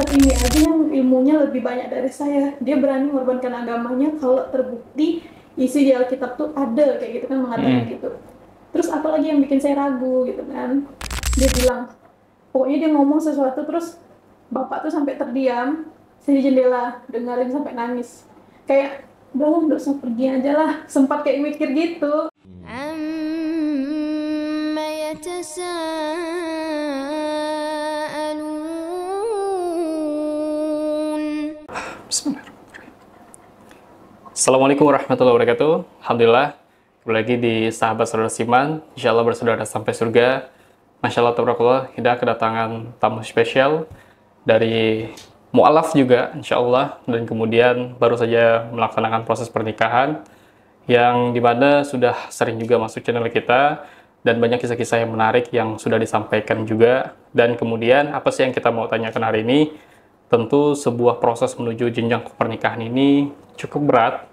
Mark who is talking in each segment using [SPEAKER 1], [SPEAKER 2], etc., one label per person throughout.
[SPEAKER 1] ini aja yang ilmunya lebih banyak dari saya, dia berani mengorbankan agamanya kalau terbukti isi di Alkitab tuh ada kayak gitu kan, mengatakan gitu. Terus apalagi yang bikin saya ragu gitu kan, dia bilang, pokoknya dia ngomong sesuatu terus bapak tuh sampai terdiam, saya di jendela dengerin sampai nangis, kayak udah lah nggak usah pergi aja lah, sempat kayak mikir gitu.
[SPEAKER 2] عما يتساءلون.
[SPEAKER 3] Bismillahirrahmanirrahim. Assalamualaikum warahmatullahi wabarakatuh. Alhamdulillah, kembali lagi di Sahabat Saudara Siman. Insya Allah bersaudara sampai surga. Masya Allah, tabarakallah, kita kedatangan tamu spesial dari mu'alaf juga, insya Allah. Dan kemudian baru saja melaksanakan proses pernikahan, yang dimana sudah sering juga masuk channel kita, dan banyak kisah-kisah yang menarik yang sudah disampaikan juga. Dan kemudian apa sih yang kita mau tanyakan hari ini? Tentu sebuah proses menuju jenjang pernikahan ini cukup berat,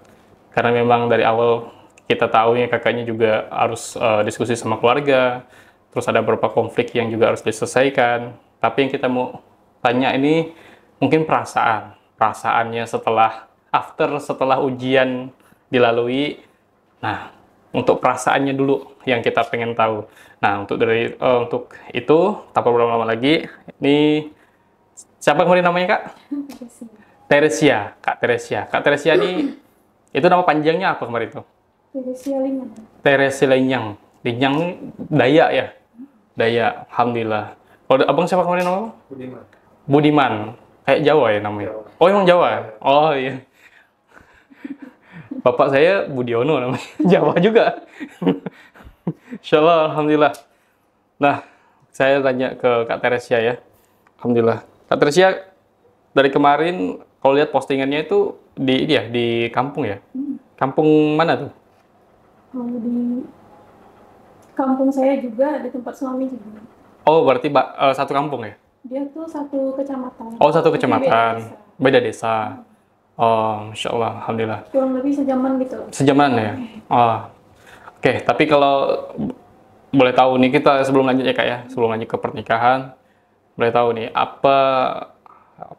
[SPEAKER 3] karena memang dari awal kita tahu ya kakaknya juga harus diskusi sama keluarga, terus ada beberapa konflik yang juga harus diselesaikan. Tapi yang kita mau tanya ini mungkin perasaannya setelah ujian dilalui. Nah, untuk perasaannya dulu yang kita pengen tahu. Nah, untuk itu tanpa berlama-lama lagi, ini siapa kemarin namanya, Kak? Teresia. Kak Teresia ini itu nama panjangnya apa kemarin itu?
[SPEAKER 1] Teresia Linyang.
[SPEAKER 3] Teresia Linyang. Linyang Dayak ya? Dayak. Alhamdulillah. Kalau abang siapa kemarin namanya? Budiman. Kayak Jawa ya namanya? Oh, emang Jawa? Oh iya. Bapak saya Budiono namanya. Jawa juga. Insyaallah, alhamdulillah. Nah, saya tanya ke Kak Teresia ya. Alhamdulillah. Kak Teresia, dari kemarin kalau lihat postingannya itu di kampung ya? Kampung mana tuh?
[SPEAKER 1] Kalau di kampung saya juga, di tempat suami juga.
[SPEAKER 3] Oh, berarti satu kampung ya?
[SPEAKER 1] Dia tuh satu kecamatan.
[SPEAKER 3] Oh, satu
[SPEAKER 1] Tapi
[SPEAKER 3] kecamatan. Beda desa. Oh, Masya Allah, alhamdulillah.
[SPEAKER 1] kurang lebih sejaman gitu.
[SPEAKER 3] Sejaman ya? Oh. Oke, tapi kalau boleh tahu nih, kita sebelum lanjut ya Kak ya, sebelum lanjut ke pernikahan, boleh tahu nih, apa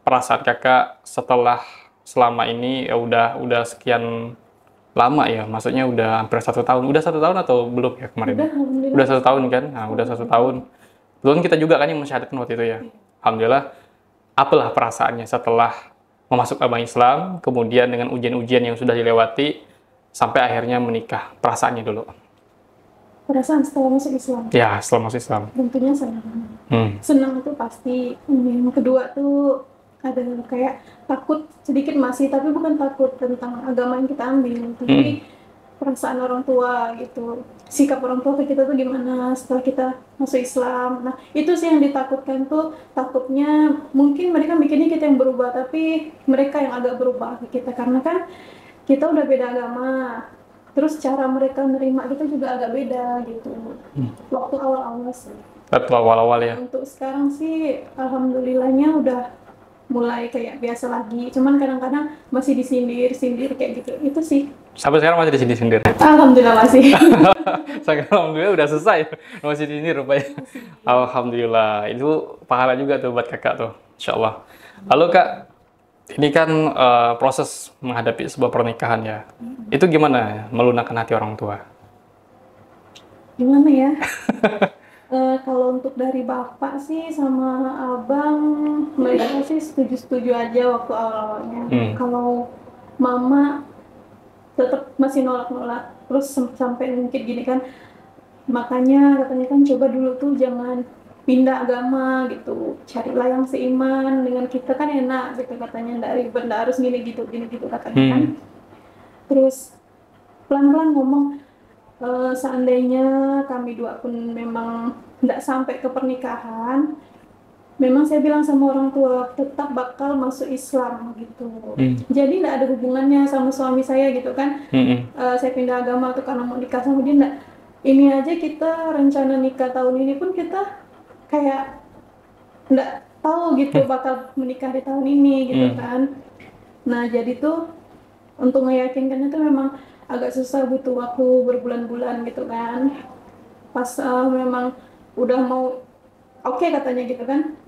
[SPEAKER 3] perasaan kakak setelah selama ini ya udah sekian lama ya, maksudnya udah hampir 1 tahun. Udah 1 tahun atau belum ya kemarin?
[SPEAKER 1] Alhamdulillah.
[SPEAKER 3] Udah 1 tahun kan? Nah, udah 1 tahun. Belum kita juga kan yang mensyahadatkan waktu itu ya. Alhamdulillah. Apalah perasaannya setelah memasuk agama Islam, kemudian dengan ujian-ujian yang sudah dilewati, sampai akhirnya menikah. Perasaannya dulu.
[SPEAKER 1] Perasaan setelah masuk Islam.
[SPEAKER 3] Ya, setelah masuk Islam.
[SPEAKER 1] Tentunya senang. Senang itu pasti. Yang kedua tuh ada kayak takut sedikit masih, tapi bukan takut tentang agama yang kita ambil, tapi perasaan orang tua gitu. Sikap orang tua ke kita tuh gimana setelah kita masuk Islam. Nah, itu sih yang ditakutkan tuh. Takutnya mungkin mereka mikirnya kita yang berubah, tapi mereka yang agak berubah ke kita, karena kan kita udah beda agama. Terus cara mereka menerima kita juga agak beda gitu. Waktu awal-awal sih.
[SPEAKER 3] Waktu awal-awal ya.
[SPEAKER 1] Untuk sekarang sih alhamdulillahnya udah mulai kayak biasa lagi. Cuman kadang-kadang masih disindir kayak gitu. Itu sih.
[SPEAKER 3] Sampai sekarang masih di sini sendiri.
[SPEAKER 1] Alhamdulillah masih.
[SPEAKER 3] Alhamdulillah udah selesai. Masih di sini rupanya. Alhamdulillah. Itu pahala juga tuh buat kakak tuh. Insya Allah. Lalu Kak, ini kan proses menghadapi sebuah pernikahan ya. Itu gimana melunakkan hati orang tua?
[SPEAKER 1] Gimana ya? Kalau untuk dari bapak sih sama abang, mereka sih setuju-setuju aja waktu awal-awalnya. Kalau mama tetap masih nolak-nolak, terus sampai mungkin gini kan, makanya katanya kan coba dulu tuh jangan pindah agama gitu, carilah yang seiman dengan kita kan enak gitu katanya, nggak ribet, nggak harus gini gitu katanya kan. Terus pelan-pelan ngomong, seandainya kami dua pun memang nggak sampai ke pernikahan, memang saya bilang sama orang tua tetap bakal masuk Islam gitu. Jadi nggak ada hubungannya sama suami saya gitu kan. Saya pindah agama tuh karena mau nikah sama dia, nggak. Ini aja kita rencana nikah tahun ini pun kita kayak nggak tahu gitu bakal menikah di tahun ini gitu kan. Nah jadi tuh untuk meyakinkannya tuh memang agak susah, butuh waktu berbulan-bulan gitu kan. Pas memang udah mau oke katanya gitu kan,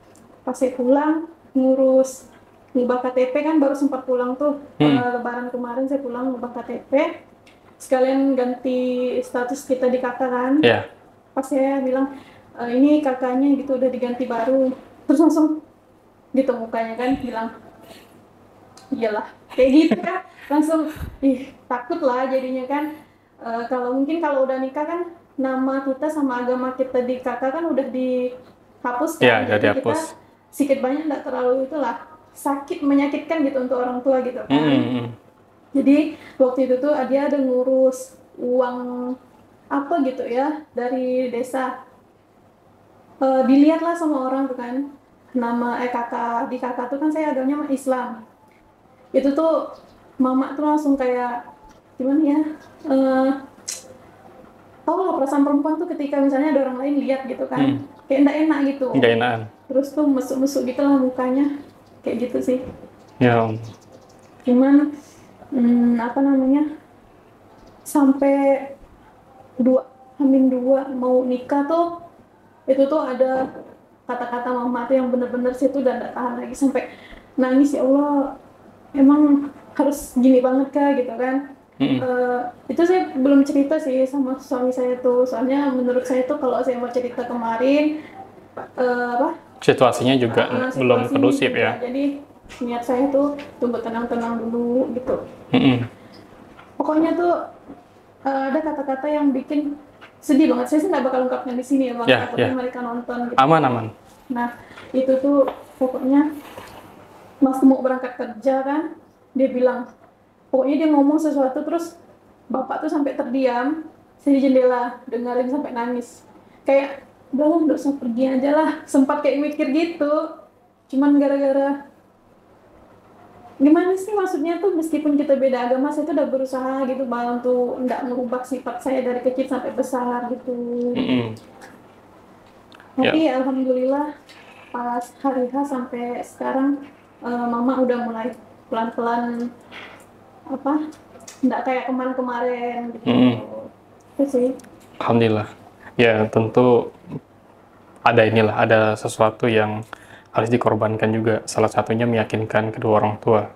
[SPEAKER 1] pas saya pulang ngurus ngubah KTP kan, baru sempat pulang tuh. Lebaran kemarin saya pulang ngubah KTP, sekalian ganti status kita di kakak kan. Pas saya bilang ini kakaknya gitu udah diganti baru, terus langsung gitu mukanya kan, bilang iyalah kayak gitu kan, langsung takut lah jadinya kan. Kalau mungkin kalau udah nikah kan nama kita sama agama kita di kakak kan udah dihapus kan, jadi kita sedikit banyak nggak terlalu itulah sakit menyakitkan gitu untuk orang tua gitu kan. Jadi waktu itu tuh dia ada ngurus uang apa gitu ya dari desa, dilihatlah sama orang tuh kan, nama kakak di kakak tuh kan saya agamanya Islam. Itu tuh mama tuh langsung kayak gimana ya, tau lah perasaan perempuan tuh ketika misalnya ada orang lain lihat gitu kan, kayak nggak enak gitu.
[SPEAKER 3] Nggak enak.
[SPEAKER 1] Terus tuh mesuk-mesuk gitu lah mukanya, kayak gitu sih.
[SPEAKER 3] Ya.
[SPEAKER 1] Cuman apa namanya, sampai Hamin 2 mau nikah tuh, itu tuh ada kata-kata mama tuh yang bener-bener sih tuh udah nggak tahan lagi, sampai nangis, ya Allah emang harus gini banget kah gitu kan. Itu saya belum cerita sih sama suami saya tuh, soalnya menurut saya tuh kalau saya mau cerita kemarin
[SPEAKER 3] situasinya juga belum kondusif ya.
[SPEAKER 1] Jadi niat saya tuh tunggu tenang-tenang dulu gitu. Pokoknya tuh ada kata-kata yang bikin sedih banget. Saya sih nggak bakal ungkapkan di sini ya bang, takutnya mereka nonton gitu.
[SPEAKER 3] Aman.
[SPEAKER 1] Nah itu tuh pokoknya mas mau berangkat kerja kan, dia bilang, pokoknya dia ngomong sesuatu terus bapak tuh sampai terdiam, saya di jendela dengerin sampai nangis, kayak udah nggak usah pergi aja lah, sempat kayak mikir gitu. Cuman gara-gara gimana sih, maksudnya tuh meskipun kita beda agama, saya tuh udah berusaha gitu bang untuk nggak merubah sifat saya dari kecil sampai besar gitu. Tapi alhamdulillah pas hari H sampai sekarang mama udah mulai pelan-pelan nggak kayak kemarin-kemarin gitu. Itu sih.
[SPEAKER 3] Alhamdulillah. Ya tentu ada sesuatu yang harus dikorbankan juga, salah satunya meyakinkan kedua orang tua.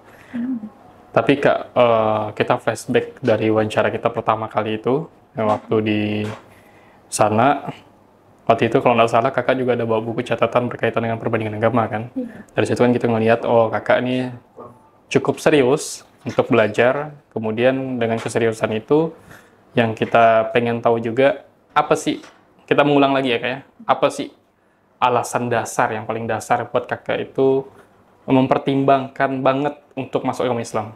[SPEAKER 3] Tapi Kak, kita flashback dari wawancara kita pertama kali itu, waktu di sana, waktu itu kalau nggak salah kakak juga ada bawa buku catatan berkaitan dengan perbandingan agama kan. Dari situ kan kita ngelihat, oh kakak ini cukup serius untuk belajar. Kemudian dengan keseriusan itu, yang kita pengen tahu juga, apa sih, kita mengulang lagi ya Kak ya, apa sih alasan dasar, yang paling dasar buat kakak itu mempertimbangkan banget untuk masuk agama Islam?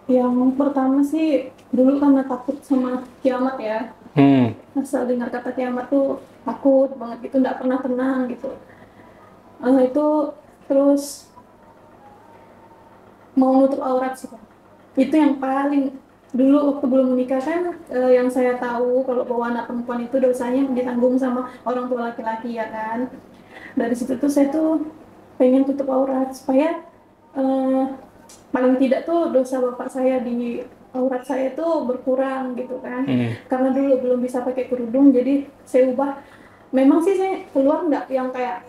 [SPEAKER 1] Yang pertama sih dulu karena takut sama kiamat ya. Asal dengar kata kiamat tuh takut banget gitu, nggak pernah tenang gitu. Itu terus mau nutup aurat sih kan. Itu yang paling dulu waktu belum menikah kan, yang saya tahu kalau bawa anak perempuan itu dosanya ditanggung sama orang tua laki-laki ya kan. Dari situ tuh saya tuh pengen tutup aurat supaya paling tidak tuh dosa bapak saya di aurat saya tuh berkurang gitu kan. Karena dulu belum bisa pakai kerudung, jadi saya ubah. Memang sih saya keluar nggak yang kayak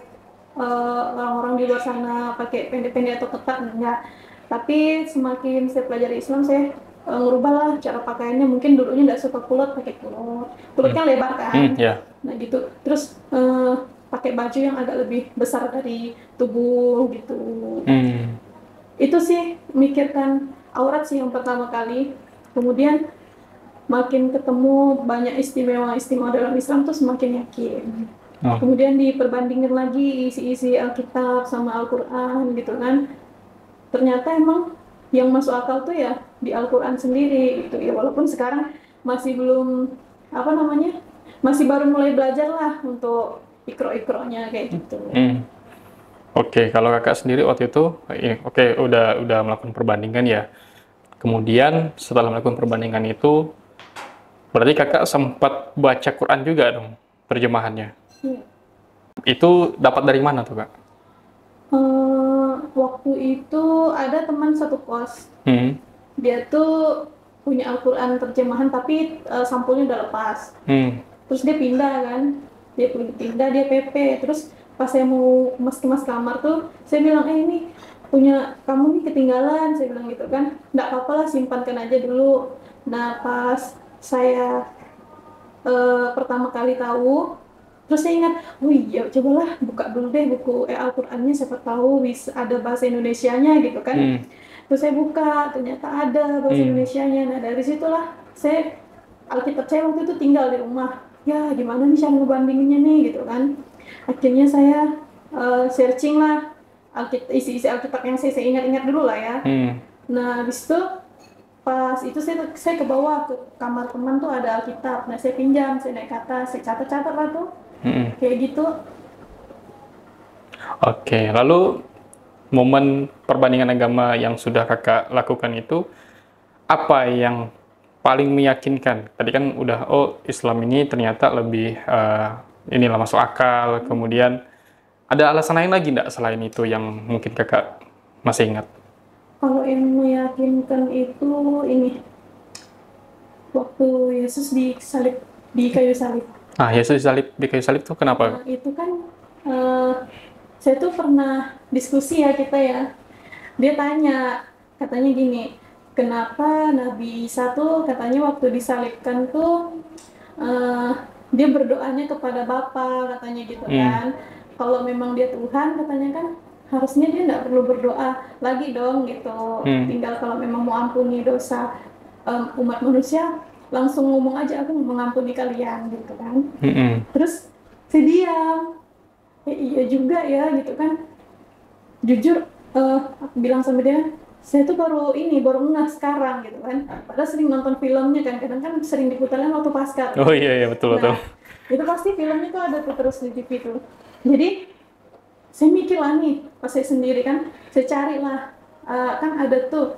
[SPEAKER 1] orang-orang di luar sana pakai pendek-pendek atau ketat, enggak. Tapi semakin saya pelajari Islam, saya ngerubah lah cara pakaiannya. Mungkin dulunya nggak suka kulot, pakai kulot kan lebar kan. Nah gitu. Terus pakai baju yang agak lebih besar dari tubuh gitu. Itu sih mikirkan aurat sih yang pertama kali. Kemudian makin ketemu banyak istimewa dalam Islam tuh semakin yakin. Kemudian diperbandingkan lagi isi-isi Alkitab sama Al-Quran gitu kan. Ternyata emang yang masuk akal tuh ya di Al-Quran sendiri gitu ya, walaupun sekarang masih belum masih baru mulai belajar lah untuk ikro-ikronya kayak gitu.
[SPEAKER 3] Oke, kalau kakak sendiri waktu itu udah melakukan perbandingan ya. Kemudian setelah melakukan perbandingan itu, berarti kakak sempat baca Quran juga dong terjemahannya. Itu dapat dari mana tuh Kak?
[SPEAKER 1] Waktu itu ada teman satu kos, dia tuh punya Al-Quran terjemahan tapi sampulnya udah lepas. Terus dia pindah kan, dia PP, terus pas saya mau kemas kamar tuh, saya bilang, ini punya kamu nih ketinggalan, saya bilang gitu kan. Nggak apa-apa lah, simpankan aja dulu. Nah, pas saya pertama kali tahu, terus saya ingat, oh iya, cobalah buka dulu deh buku Al-Qur'annya, siapa tahu bisa ada bahasa Indonesianya gitu kan. Terus saya buka, ternyata ada bahasa Indonesianya. Nah, dari situlah Alkitab saya waktu itu tinggal di rumah. Ya, gimana nih cara ngebandinginnya nih gitu kan. Akhirnya saya searching lah isi-isi Alkitab yang saya ingat-ingat dulu lah ya. Nah, habis itu pas itu saya ke bawah ke kamar teman tuh ada Alkitab. Nah, saya pinjam, saya naik ke atas, saya catat-catat lah tuh. Kayak gitu.
[SPEAKER 3] Oke, lalu momen perbandingan agama yang sudah kakak lakukan itu, apa yang paling meyakinkan? Tadi kan udah, oh Islam ini ternyata lebih inilah masuk akal, kemudian ada alasan lain lagi nggak selain itu yang mungkin kakak masih ingat?
[SPEAKER 1] Kalau yang meyakinkan itu ini, waktu Yesus disalib di kayu salib.
[SPEAKER 3] Ah, Yesus di kayu salib tuh kenapa?
[SPEAKER 1] Nah, itu kan saya tuh pernah diskusi ya kita ya. Dia tanya, katanya gini, kenapa Nabi Isa tuh katanya waktu disalibkan tuh dia berdoanya kepada Bapa katanya gitu kan. Kalau memang dia Tuhan katanya kan harusnya dia nggak perlu berdoa lagi dong gitu. Tinggal kalau memang mau ampuni dosa umat manusia, langsung ngomong aja, aku mengampuni kalian gitu kan. Terus saya diam, iya juga ya gitu kan. Jujur aku bilang sama dia, saya tuh baru ngeh sekarang gitu kan. Padahal sering nonton filmnya kan, kadang kan sering diputarnya waktu Paskah.
[SPEAKER 3] Oh iya betul.
[SPEAKER 1] Itu pasti filmnya tuh ada tuh terus di TV tuh. Jadi saya mikir lah nih, pas saya sendiri kan, saya cari lah, kan ada tuh,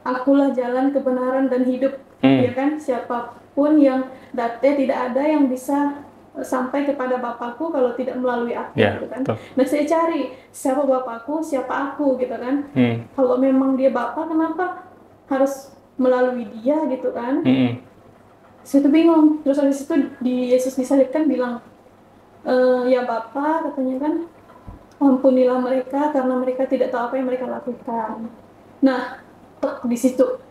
[SPEAKER 1] akulah jalan kebenaran dan hidup, ya kan, siapapun yang tidak ada yang bisa sampai kepada Bapakku kalau tidak melalui aku, gitu kan. Betul. Nah, saya cari siapa Bapakku, siapa aku, gitu kan. Kalau memang dia Bapak, kenapa harus melalui dia, gitu kan. Saya tuh bingung. Terus habis itu Yesus disalibkan bilang, ya Bapa, katanya kan, ampunilah mereka karena mereka tidak tahu apa yang mereka lakukan. Nah, di situ.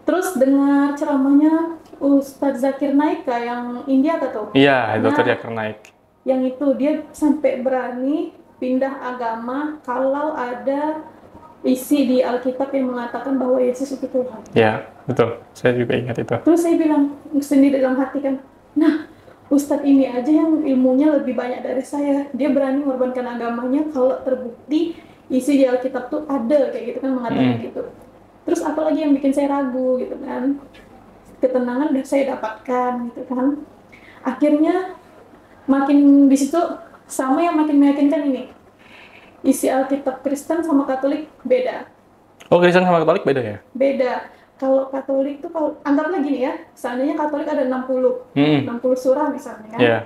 [SPEAKER 1] Terus dengar ceramahnya Ustadz Zakir Naik yang India tuh.
[SPEAKER 3] Iya, Dr. Zakir Naik.
[SPEAKER 1] Yang itu dia sampai berani pindah agama kalau ada isi di Alkitab yang mengatakan bahwa Yesus itu Tuhan.
[SPEAKER 3] Iya, betul. Saya juga ingat itu.
[SPEAKER 1] Terus saya bilang sendiri dalam hati kan, nah Ustadz ini aja yang ilmunya lebih banyak dari saya, dia berani mengorbankan agamanya kalau terbukti isi di Alkitab tuh ada kayak gitu kan, mengatakan gitu. Terus apalagi yang bikin saya ragu gitu kan. Ketenangan udah saya dapatkan gitu kan. Akhirnya makin di situ sama yang makin meyakinkan ini. Isi Alkitab Kristen sama Katolik beda.
[SPEAKER 3] Oh, Kristen sama Katolik beda ya?
[SPEAKER 1] Beda. Kalau Katolik tuh, kalau anggaplah gini ya, seandainya Katolik ada 60 surah misalnya kan. Yeah.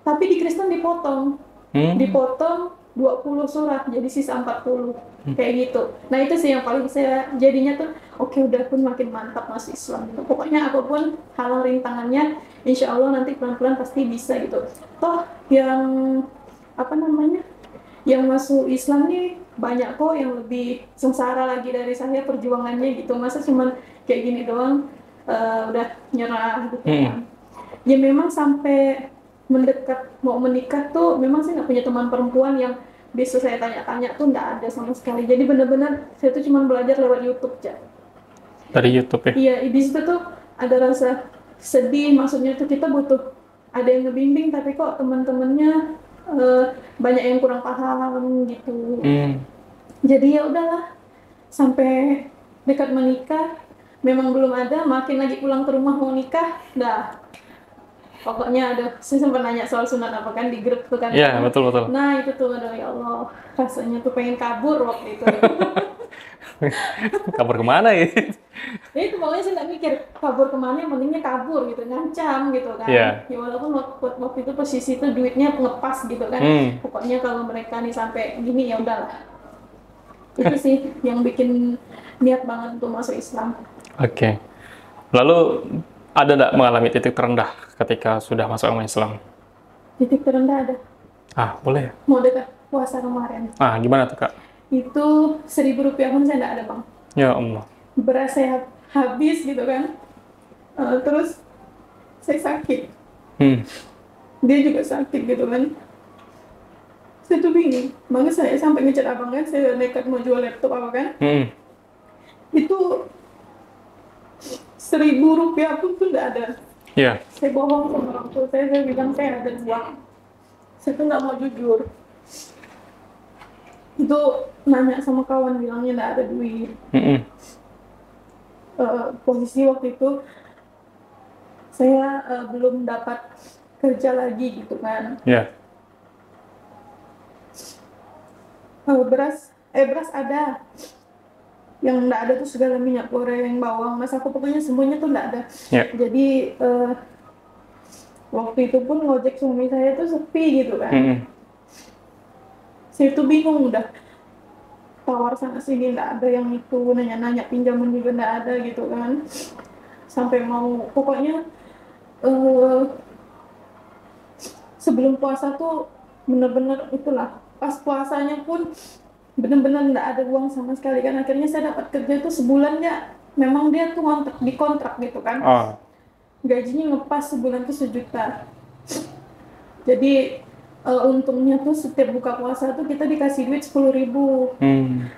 [SPEAKER 1] Tapi di Kristen dipotong. Dipotong 20 surah, jadi sisa 40. Kayak gitu. Nah, itu sih yang paling saya jadinya tuh, oke, udah pun makin mantap masuk Islam gitu. Pokoknya apapun halang rintangannya, insya Allah nanti pelan-pelan pasti bisa gitu. Toh yang yang masuk Islam nih banyak kok yang lebih sengsara lagi dari saya perjuangannya gitu. Masa cuman kayak gini doang udah nyerah gitu kan. Ya memang sampai mendekat mau menikah tuh memang saya nggak punya teman perempuan yang bisa saya tanya-tanya tuh, nggak ada sama sekali. Jadi benar-benar saya tuh cuma belajar lewat YouTube aja.
[SPEAKER 3] Dari YouTube ya?
[SPEAKER 1] Iya, di situ tuh ada rasa sedih, maksudnya tuh kita butuh ada yang ngebimbing, tapi kok teman-temannya banyak yang kurang paham gitu. Jadi ya udahlah, sampai dekat menikah memang belum ada, makin lagi pulang ke rumah mau nikah, dah. Pokoknya saya sempat nanya soal sunat apa kan di grup tuh kan.
[SPEAKER 3] Iya, betul.
[SPEAKER 1] Nah, itu tuh, aduh ya Allah, rasanya tuh pengen kabur waktu itu.
[SPEAKER 3] Kabur kemana ya?
[SPEAKER 1] Ya itu pokoknya saya nggak mikir kabur kemana, yang pentingnya kabur gitu, ngancam gitu kan.
[SPEAKER 3] Yeah.
[SPEAKER 1] Ya walaupun waktu itu posisi itu duitnya ngepas gitu kan. Pokoknya kalau mereka nih sampai gini ya udahlah. Itu sih yang bikin niat banget untuk masuk Islam.
[SPEAKER 3] Oke. Lalu ada nggak mengalami titik terendah ketika sudah masuk agama Islam?
[SPEAKER 1] Titik terendah ada.
[SPEAKER 3] Ah, boleh ya?
[SPEAKER 1] Mau dekat puasa kemarin.
[SPEAKER 3] Ah, gimana tuh, Kak?
[SPEAKER 1] Itu Rp1.000 pun saya nggak ada bang.
[SPEAKER 3] Ya Allah.
[SPEAKER 1] Beras saya habis gitu kan. Terus saya sakit.
[SPEAKER 3] Hmm.
[SPEAKER 1] Dia juga sakit gitu kan. Saya tuh bingung. Makanya saya sampai ngecat abang kan. Saya nekat mau jual laptop apa kan.
[SPEAKER 3] Hmm.
[SPEAKER 1] Itu Rp1.000 pun tuh nggak ada.
[SPEAKER 3] Ya.
[SPEAKER 1] Saya bohong sama orang tua saya bilang saya ada uang. Saya tuh nggak mau jujur. Itu nanya sama kawan bilangnya nggak ada duit. Posisi waktu itu saya belum dapat kerja lagi gitu kan.
[SPEAKER 3] Ya.
[SPEAKER 1] Beras ada. Yang nggak ada tuh segala minyak goreng, bawang, aku pokoknya semuanya tuh nggak ada.
[SPEAKER 3] Ya.
[SPEAKER 1] Jadi waktu itu pun ngojek suami saya tuh sepi gitu kan. Saya tuh bingung udah tawar sana sini nggak ada yang itu, nanya-nanya pinjaman juga nggak ada gitu kan. Sampai mau pokoknya sebelum puasa tuh bener-bener itulah, pas puasanya pun bener-bener nggak ada uang sama sekali kan. Akhirnya saya dapat kerja tuh sebulan ya, memang dia tuh dikontrak gitu kan. Gajinya ngepas sebulan tuh 1 juta. Jadi untungnya tuh setiap buka puasa tuh kita dikasih duit 10.000.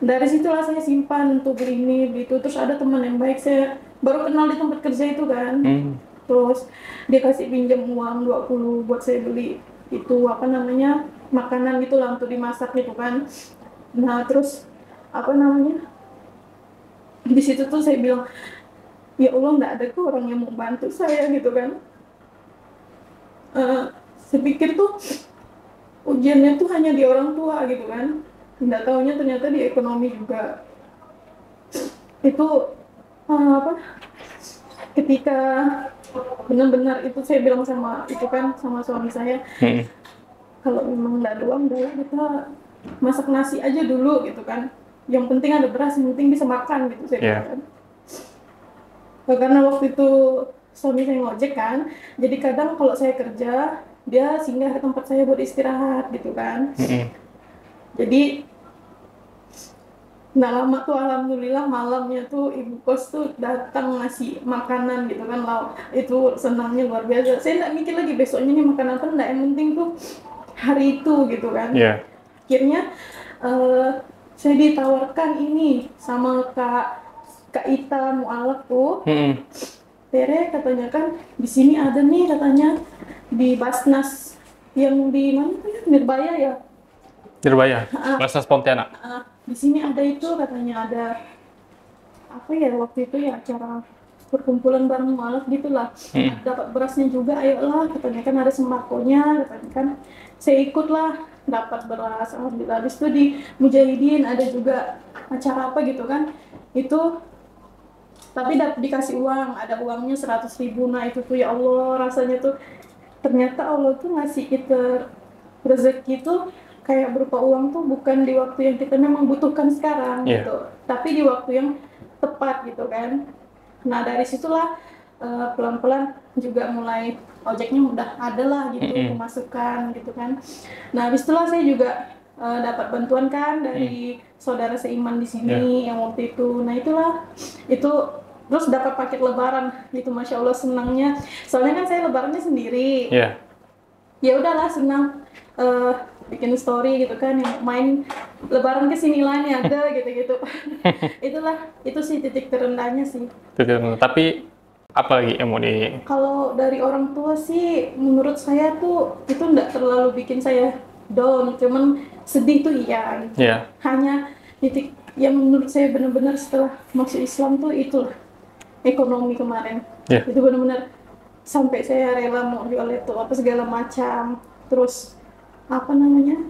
[SPEAKER 1] Dari situlah saya simpan untuk beli ini gitu. Terus ada teman yang baik, saya baru kenal di tempat kerja itu kan. Terus dia kasih pinjam uang 20 buat saya beli itu apa namanya, makanan gitu lah untuk dimasak gitu kan. Nah terus apa namanya, di situ tuh saya bilang, ya Allah nggak ada tuh orang yang mau bantu saya gitu kan. Saya pikir tuh ujiannya tuh hanya di orang tua gitu kan, nggak taunya ternyata di ekonomi juga. Itu apa, ketika benar-benar itu saya bilang sama itu kan sama suami saya, kalau memang nggak ada uang udah kita masak nasi aja dulu gitu kan, yang penting ada beras, yang penting bisa makan gitu saya bilang kan. Karena waktu itu suami saya ngojek kan, jadi kadang kalau saya kerja dia singgah ke tempat saya buat istirahat gitu kan. Jadi nggak lama tuh alhamdulillah malamnya tuh ibu kos tuh datang ngasih makanan gitu kan. Itu senangnya luar biasa. Saya nggak mikir lagi besoknya nih makan apa, nggak, yang penting tuh hari itu gitu kan. Akhirnya saya ditawarkan ini sama Kak Ita Mualaf tuh. Tere katanya kan di sini ada nih katanya di Basnas yang di mana tuh ya, Nirbaya ya?
[SPEAKER 3] Nirbaya, Basnas Pontianak.
[SPEAKER 1] Di sini ada itu katanya, ada apa ya waktu itu ya, acara perkumpulan bareng Mualaf gitulah. Dapat berasnya juga, ayolah katanya kan, ada sembakonya katanya kan. Saya ikutlah, dapat beras alhamdulillah. Habis itu di Mujahidin ada juga acara apa gitu kan, itu tapi dikasih uang, ada uangnya 100.000. Nah itu tuh ya Allah, rasanya tuh ternyata Allah tuh ngasih kita rezeki tuh kayak berupa uang tuh bukan di waktu yang kita memang butuhkan sekarang gitu, tapi di waktu yang tepat gitu kan. Nah dari situlah pelan-pelan juga mulai ojeknya udah ada lah gitu, pemasukan gitu kan. Nah habis itulah saya juga dapat bantuan kan dari saudara seiman di sini yang waktu itu. Nah itulah itu, terus dapat paket lebaran gitu, masya Allah senangnya. Soalnya kan saya lebarannya sendiri. Ya udahlah senang, bikin story gitu kan, yang main lebaran ke sini lah nih ada gitu-gitu. Itu sih titik terendahnya sih.
[SPEAKER 3] Tapi apa lagi yang mau di?
[SPEAKER 1] Kalau dari orang tua sih menurut saya tuh itu nggak terlalu bikin saya down, cuman sedih tuh iya gitu. Hanya titik yang menurut saya benar-benar setelah masuk Islam tuh itu ekonomi kemarin. Itu benar-benar sampai saya rela mau jual itu apa segala macam. Terus apa namanya,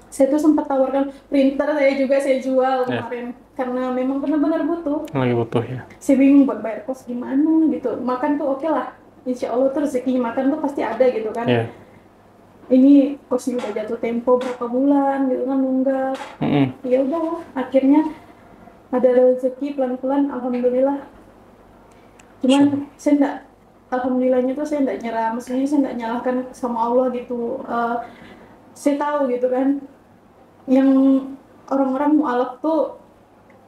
[SPEAKER 1] saya tuh sempat tawarkan printer saya jual kemarin karena memang benar-benar butuh.
[SPEAKER 3] Lagi butuh ya.
[SPEAKER 1] Saya bingung buat bayar kos gimana gitu. Makan tuh oke lah, insya Allah tuh rezeki makan tuh pasti ada gitu kan. Ini kosnya udah jatuh tempo berapa bulan gitu kan, nunggak. Ya udah, akhirnya ada rezeki pelan-pelan alhamdulillah. Cuman saya alhamdulillahnya tuh saya nggak nyerah, maksudnya saya nggak nyalahkan sama Allah gitu. Saya tahu gitu kan, yang orang-orang mualaf tuh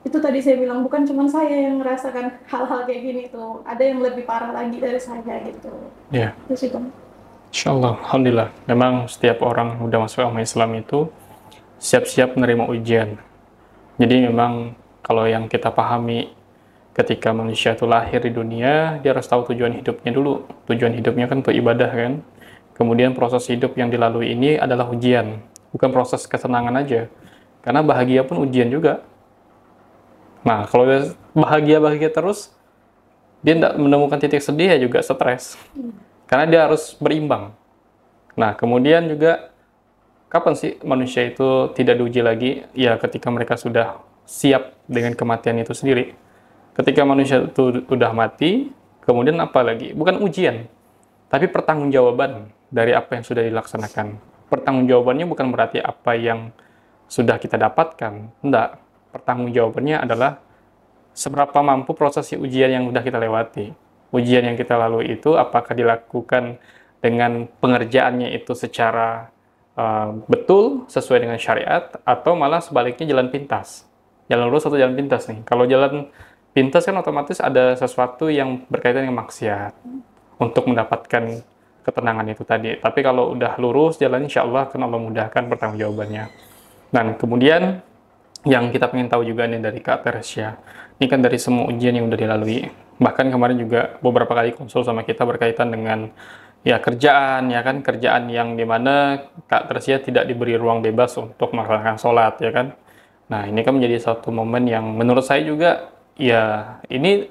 [SPEAKER 1] itu tadi saya bilang bukan cuma saya yang merasakan hal-hal kayak gini tuh, ada yang lebih parah lagi dari saya gitu.
[SPEAKER 3] Ya.
[SPEAKER 1] Itu sih Bang.
[SPEAKER 3] Insyaallah, alhamdulillah. Memang setiap orang udah masuk agama Islam itu siap-siap menerima ujian. Jadi memang kalau yang kita pahami ketika manusia itu lahir di dunia, dia harus tahu tujuan hidupnya dulu. Tujuan hidupnya kan untuk ibadah kan. Kemudian proses hidup yang dilalui ini adalah ujian, bukan proses kesenangan aja. Karena bahagia pun ujian juga. Nah, kalau dia bahagia-bahagia terus, dia tidak menemukan titik sedih ya juga stres. Karena dia harus berimbang. Nah, kemudian juga kapan sih manusia itu tidak diuji lagi? Ya, ketika mereka sudah siap dengan kematian itu sendiri. Ketika manusia itu sudah mati, kemudian apa lagi? Bukan ujian, tapi pertanggungjawaban dari apa yang sudah dilaksanakan. Pertanggungjawabannya bukan berarti apa yang sudah kita dapatkan. Enggak. Pertanggungjawabannya adalah seberapa mampu proses ujian yang sudah kita lewati. Ujian yang kita lalui itu apakah dilakukan dengan pengerjaannya itu secara betul, sesuai dengan syariat, atau malah sebaliknya jalan pintas. Jalan lurus atau jalan pintas nih. Kalau jalan pintas kan otomatis ada sesuatu yang berkaitan dengan maksiat untuk mendapatkan ketenangan itu tadi. Tapi kalau udah lurus jalan, insya Allah akan Allah mudahkan pertanggungjawabannya. Dan kemudian yang kita pengen tahu juga nih dari Kak Teresia, ini kan dari semua ujian yang udah dilalui, bahkan kemarin juga beberapa kali konsul sama kita berkaitan dengan ya kerjaan, ya kan, kerjaan yang dimana Kak Teresia tidak diberi ruang bebas untuk melaksanakan sholat, ya kan. Nah, ini kan menjadi satu momen yang menurut saya juga, ya ini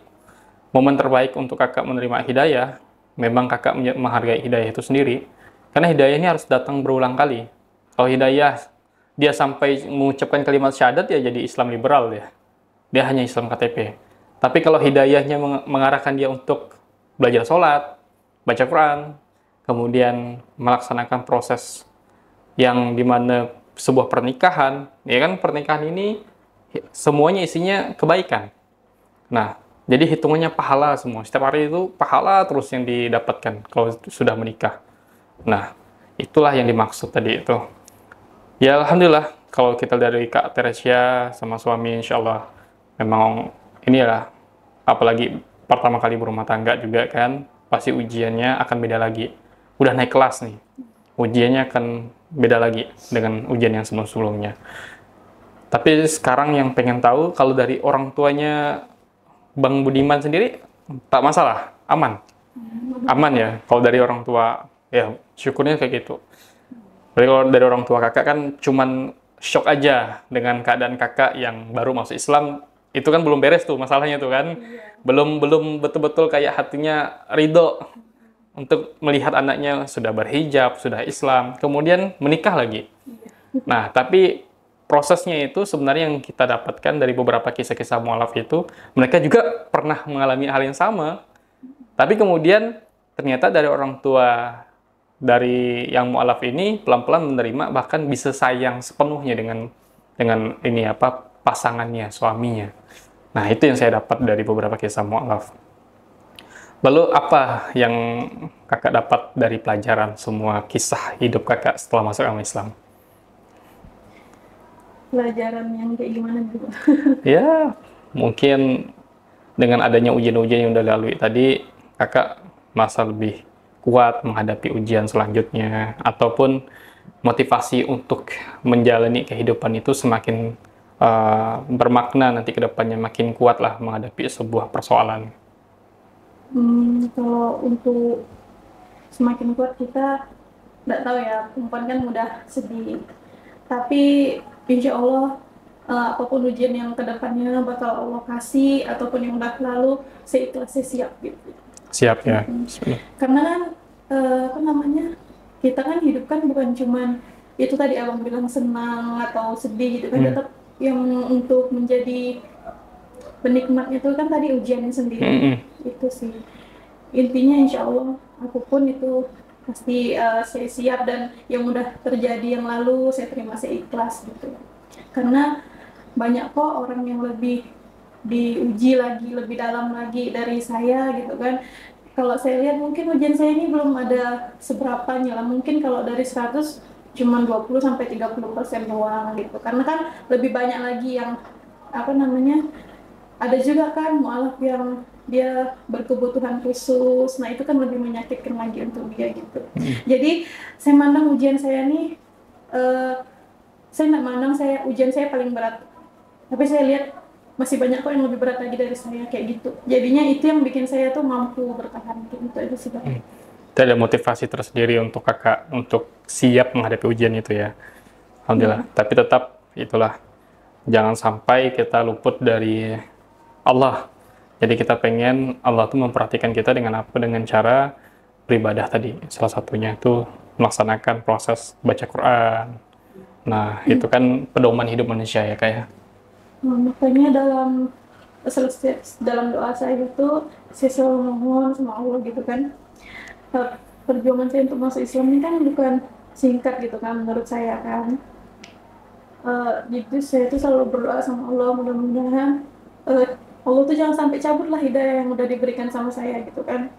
[SPEAKER 3] momen terbaik untuk kakak menerima hidayah. Memang kakak menghargai hidayah itu sendiri, karena hidayah ini harus datang berulang kali. Kalau hidayah dia sampai mengucapkan kalimat syahadat, ya jadi Islam liberal ya. Dia hanya Islam KTP. Tapi kalau hidayahnya mengarahkan dia untuk belajar sholat, baca Quran, kemudian melaksanakan proses yang dimana sebuah pernikahan, ya kan, pernikahan ini semuanya isinya kebaikan. Nah, jadi hitungannya pahala semua. Setiap hari itu pahala terus yang didapatkan kalau sudah menikah. Nah, itulah yang dimaksud tadi itu. Ya alhamdulillah, kalau kita dari Kak Teresia sama suami, insya Allah memang inilah, apalagi pertama kali berumah tangga juga kan, pasti ujiannya akan beda lagi. Udah naik kelas nih, ujiannya akan beda lagi dengan ujian yang sebelum-sebelumnya. Tapi sekarang yang pengen tahu, kalau dari orang tuanya Bang Budiman sendiri, tak masalah, aman? Aman ya, kalau dari orang tua, ya syukurnya kayak gitu. Jadi kalau dari orang tua kakak kan cuman shock aja dengan keadaan kakak yang baru masuk Islam, itu kan belum beres tuh masalahnya tuh kan. Belum betul-betul kayak hatinya ridho untuk melihat anaknya sudah berhijab, sudah Islam, kemudian menikah lagi. Nah, tapi prosesnya itu sebenarnya yang kita dapatkan dari beberapa kisah-kisah mualaf itu, mereka juga pernah mengalami hal yang sama. Tapi kemudian ternyata dari orang tua dari yang mualaf ini pelan-pelan menerima, bahkan bisa sayang sepenuhnya dengan ini apa, pasangannya, suaminya. Nah, itu yang saya dapat dari beberapa kisah mualaf. Lalu apa yang kakak dapat dari pelajaran semua kisah hidup kakak setelah masuk agama Islam?
[SPEAKER 1] Pelajaran yang kayak gimana gitu?
[SPEAKER 3] Ya, mungkin dengan adanya ujian-ujian yang udah lalui tadi, kakak merasa lebih kuat menghadapi ujian selanjutnya, ataupun motivasi untuk menjalani kehidupan itu semakin bermakna nanti ke depannya, makin kuat lah menghadapi sebuah persoalan.
[SPEAKER 1] Kalau untuk semakin kuat, kita nggak tahu ya, perempuan kan mudah sedih. Tapi insya Allah apapun ujian yang kedepannya bakal Allah kasih, ataupun yang udah lalu, saya ikhlas, saya siap gitu.
[SPEAKER 3] Siap ya.
[SPEAKER 1] Karena kan apa namanya, kita kan hidup kan bukan cuman itu tadi abang bilang senang atau sedih gitu kan, tetap yang untuk menjadi penikmatnya itu kan tadi ujiannya sendiri. Itu sih intinya, insya Allah apapun itu pasti saya siap, dan yang udah terjadi yang lalu saya terima, saya ikhlas gitu. Karena banyak kok orang yang lebih diuji lagi, lebih dalam lagi dari saya gitu kan. kalau saya lihat mungkin ujian saya ini belum ada seberapanya lah. Mungkin kalau dari 100 cuma 20-30% doang gitu. Karena kan lebih banyak lagi yang apa namanya, ada juga kan mualaf yang dia berkebutuhan khusus. Nah itu kan lebih menyakitkan lagi untuk dia gitu. Jadi saya mandang ujian saya nih, saya nggak mandang ujian saya paling berat. Tapi saya lihat masih banyak kok yang lebih berat lagi dari saya kayak gitu. Jadinya itu yang bikin saya tuh mampu bertahan gitu itu sih Bang.
[SPEAKER 3] Itu ada motivasi tersendiri untuk kakak untuk siap menghadapi ujian itu ya. Alhamdulillah. Tapi tetap itulah, jangan sampai kita luput dari Allah. Jadi kita pengen Allah tuh memperhatikan kita dengan apa? Dengan cara beribadah tadi. Salah satunya itu melaksanakan proses baca Quran. Nah, itu kan pedoman hidup manusia ya kayak.
[SPEAKER 1] Makanya dalam doa saya itu saya selalu mohon sama Allah gitu kan. Perjuangan saya untuk masuk Islam ini kan bukan singkat gitu kan menurut saya kan. Jadi saya tuh selalu berdoa sama Allah, mudah-mudahan Allah tuh jangan sampai cabut lah hidayah yang udah diberikan sama saya gitu kan.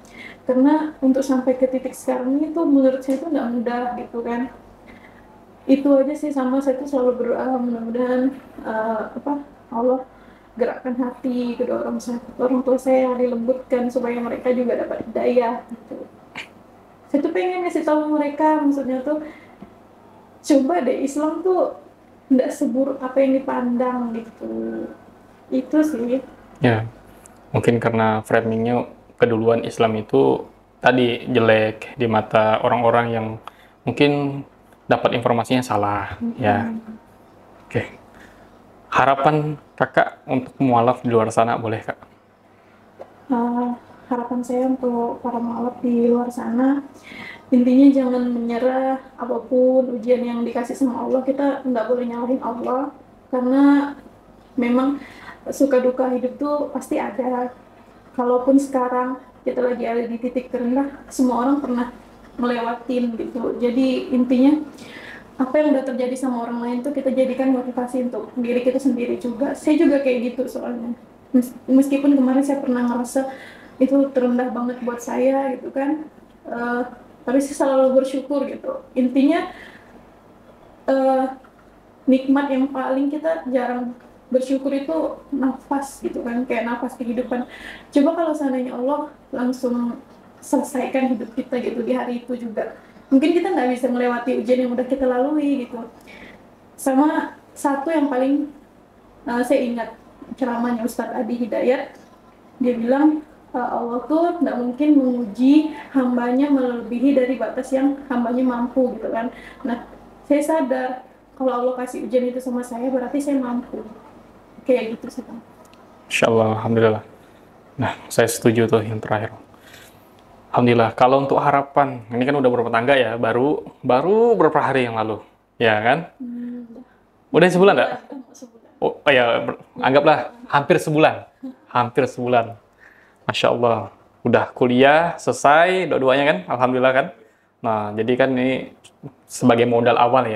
[SPEAKER 1] Karena untuk sampai ke titik sekarang ini tuh menurut saya tuh nggak mudah gitu kan. Itu aja sih, sama saya tuh selalu berdoa mudah-mudahan Allah gerakkan hati kedua orang tua saya dilembutkan supaya mereka juga dapat hidayah gitu. Saya tuh pengen ngasih tahu mereka, maksudnya tuh coba deh Islam tuh nggak seburuk apa yang dipandang gitu. Itu sih
[SPEAKER 3] ya, mungkin karena framingnya keduluan Islam itu tadi jelek di mata orang-orang yang mungkin dapat informasinya salah. Ya, oke. Harapan kakak untuk mualaf di luar sana boleh kak?
[SPEAKER 1] Harapan saya untuk para mualaf di luar sana, intinya jangan menyerah apapun ujian yang dikasih sama Allah. Kita nggak boleh nyalahin Allah, karena memang suka duka hidup tuh pasti ada. Kalaupun sekarang kita lagi ada di titik terendah, semua orang pernah melewatin gitu. Jadi intinya apa yang udah terjadi sama orang lain tuh kita jadikan motivasi untuk diri kita sendiri juga. Saya juga kayak gitu soalnya. Meskipun kemarin saya pernah ngerasa itu terendah banget buat saya gitu kan, tapi saya selalu bersyukur gitu. Intinya nikmat yang paling kita jarang bersyukur itu nafas gitu kan, kayak nafas kehidupan. Coba kalau seandainya Allah langsung selesaikan hidup kita gitu di hari itu juga, mungkin kita nggak bisa melewati ujian yang udah kita lalui gitu. Sama satu yang paling saya ingat ceramahnya Ustadz Adi Hidayat, dia bilang Allah tuh nggak mungkin menguji hambanya melebihi dari batas yang hambanya mampu gitu kan. Nah saya sadar kalau Allah kasih ujian itu sama saya berarti saya mampu, kayak gitu sih Bang.
[SPEAKER 3] Insya Allah, alhamdulillah. Nah, saya setuju tuh yang terakhir. Alhamdulillah. Kalau untuk harapan, ini kan udah berumah tangga ya, baru beberapa hari yang lalu, ya kan? Udah sebulan nggak? Oh ya, anggaplah hampir sebulan. Masya Allah, udah kuliah selesai, dua-duanya kan, alhamdulillah kan. Nah, jadi kan ini sebagai modal awal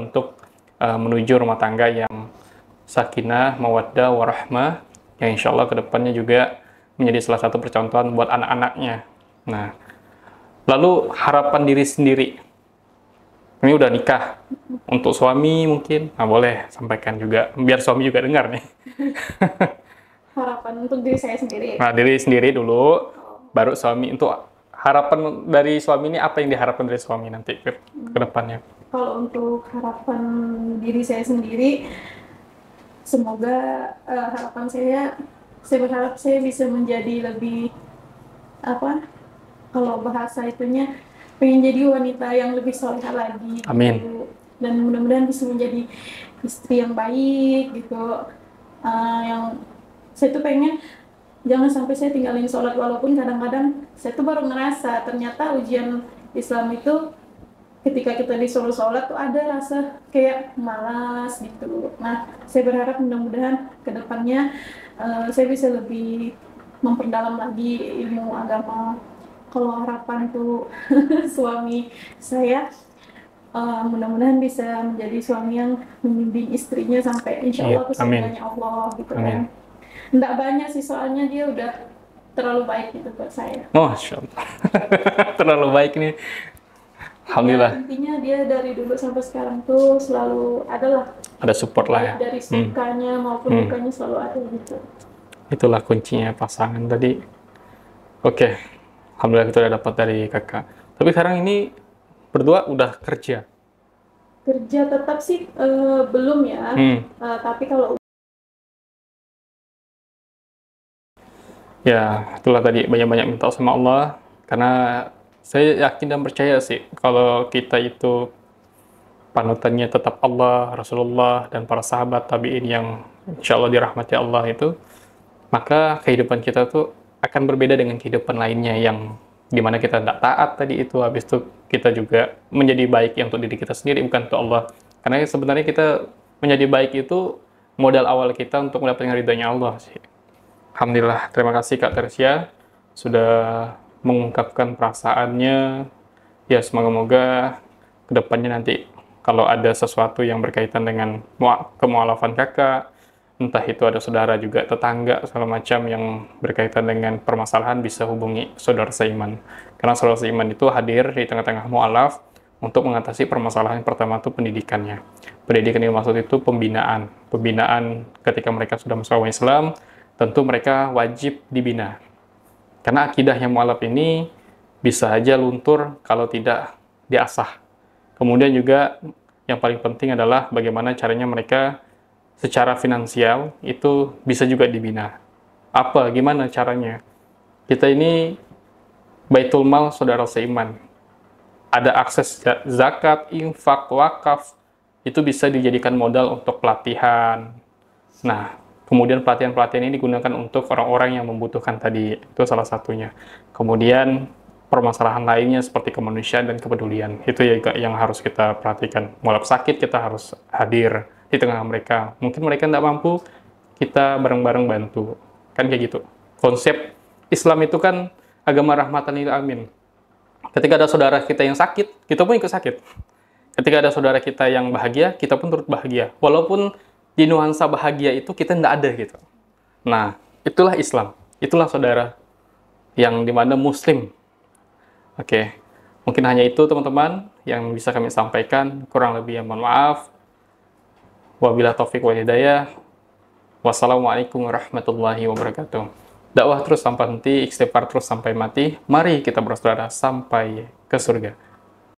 [SPEAKER 3] untuk menuju rumah tangga yang sakinah, mawaddah, warahmah, yang insya Allah kedepannya juga menjadi salah satu percontohan buat anak-anaknya. Nah, lalu harapan diri sendiri. Ini udah nikah, untuk suami mungkin, nah boleh sampaikan juga, biar suami juga dengar nih.
[SPEAKER 1] Harapan untuk diri saya sendiri.
[SPEAKER 3] Nah, diri sendiri dulu, baru suami. Untuk harapan dari suami ini, apa yang diharapkan dari suami nanti ke depannya?
[SPEAKER 1] Kalau untuk harapan diri saya sendiri, semoga harapan saya berharap saya bisa menjadi lebih kalau bahasa itunya pengen jadi wanita yang lebih solehah lagi.
[SPEAKER 3] Amin.
[SPEAKER 1] Gitu. Dan mudah-mudahan bisa menjadi istri yang baik gitu. Yang saya tuh pengen jangan sampai saya tinggalin sholat, walaupun kadang-kadang saya tuh baru ngerasa ternyata ujian Islam itu ketika kita disuruh sholat tuh ada rasa kayak malas gitu. Nah, saya berharap mudah-mudahan ke depannya saya bisa lebih memperdalam lagi ilmu agama. Kalau harapan tuh suami saya mudah-mudahan bisa menjadi suami yang membimbing istrinya sampai insya Allah ke surganya Allah gitu kan. Nggak banyak sih soalnya dia udah terlalu baik gitu buat saya.
[SPEAKER 3] Masya Allah. Terlalu baik nih. Alhamdulillah.
[SPEAKER 1] Ya, intinya dia dari dulu sampai sekarang tuh selalu
[SPEAKER 3] ada support lah ya.
[SPEAKER 1] Dari sukanya maupun dukanya selalu ada gitu.
[SPEAKER 3] Itulah kuncinya pasangan tadi. Oke. Alhamdulillah kita udah dapat dari kakak. Tapi sekarang ini berdua udah kerja.
[SPEAKER 1] Kerja tetap sih belum ya. Tapi kalau
[SPEAKER 3] ya, itulah tadi banyak-banyak minta sama Allah, karena saya yakin dan percaya sih kalau kita itu panutannya tetap Allah, Rasulullah, dan para sahabat tabi'in yang insya Allah dirahmati Allah itu, maka kehidupan kita tuh akan berbeda dengan kehidupan lainnya yang dimana kita tidak taat tadi itu, habis itu kita juga menjadi baik yang untuk diri kita sendiri, bukan untuk Allah. Karena sebenarnya kita menjadi baik itu modal awal kita untuk mendapatkan ridhonya Allah sih. Alhamdulillah, terima kasih Kak Tersia sudah mengungkapkan perasaannya. Ya, semoga-moga kedepannya nanti kalau ada sesuatu yang berkaitan dengan kemualafan kakak, entah itu ada saudara juga, tetangga, segala macam yang berkaitan dengan permasalahan, bisa hubungi saudara seiman. Karena saudara seiman itu hadir di tengah-tengah mualaf untuk mengatasi permasalahan. Pertama itu pendidikannya. Pendidikan yang maksud itu pembinaan. Pembinaan ketika mereka sudah masuk agama Islam, tentu mereka wajib dibina. Karena akidah yang mualaf ini bisa aja luntur kalau tidak diasah. Kemudian juga yang paling penting adalah bagaimana caranya mereka secara finansial itu bisa juga dibina. Apa? Gimana caranya? Kita ini Baitul Mal saudara seiman. Ada akses zakat, infak, wakaf, itu bisa dijadikan modal untuk pelatihan. Nah, kemudian pelatihan-pelatihan ini digunakan untuk orang-orang yang membutuhkan tadi, itu salah satunya. Kemudian permasalahan lainnya seperti kemanusiaan dan kepedulian, itu juga yang harus kita perhatikan. Mulai sakit kita harus hadir di tengah mereka. Mungkin mereka tidak mampu, kita bareng-bareng bantu. Kan kayak gitu. Konsep Islam itu kan agama rahmatan lil alamin. Ketika ada saudara kita yang sakit, kita pun ikut sakit. Ketika ada saudara kita yang bahagia, kita pun turut bahagia. Walaupun di nuansa bahagia itu kita tidak ada gitu. Nah, itulah Islam. Itulah saudara yang dimana Muslim. Oke. Mungkin hanya itu teman-teman yang bisa kami sampaikan. Kurang lebih mohon maaf. Wabillahi taufiq wal hidayah. Wassalamualaikum warahmatullahi wabarakatuh. Dakwah terus sampai henti, istighfar terus sampai mati. Mari kita bersaudara sampai ke surga.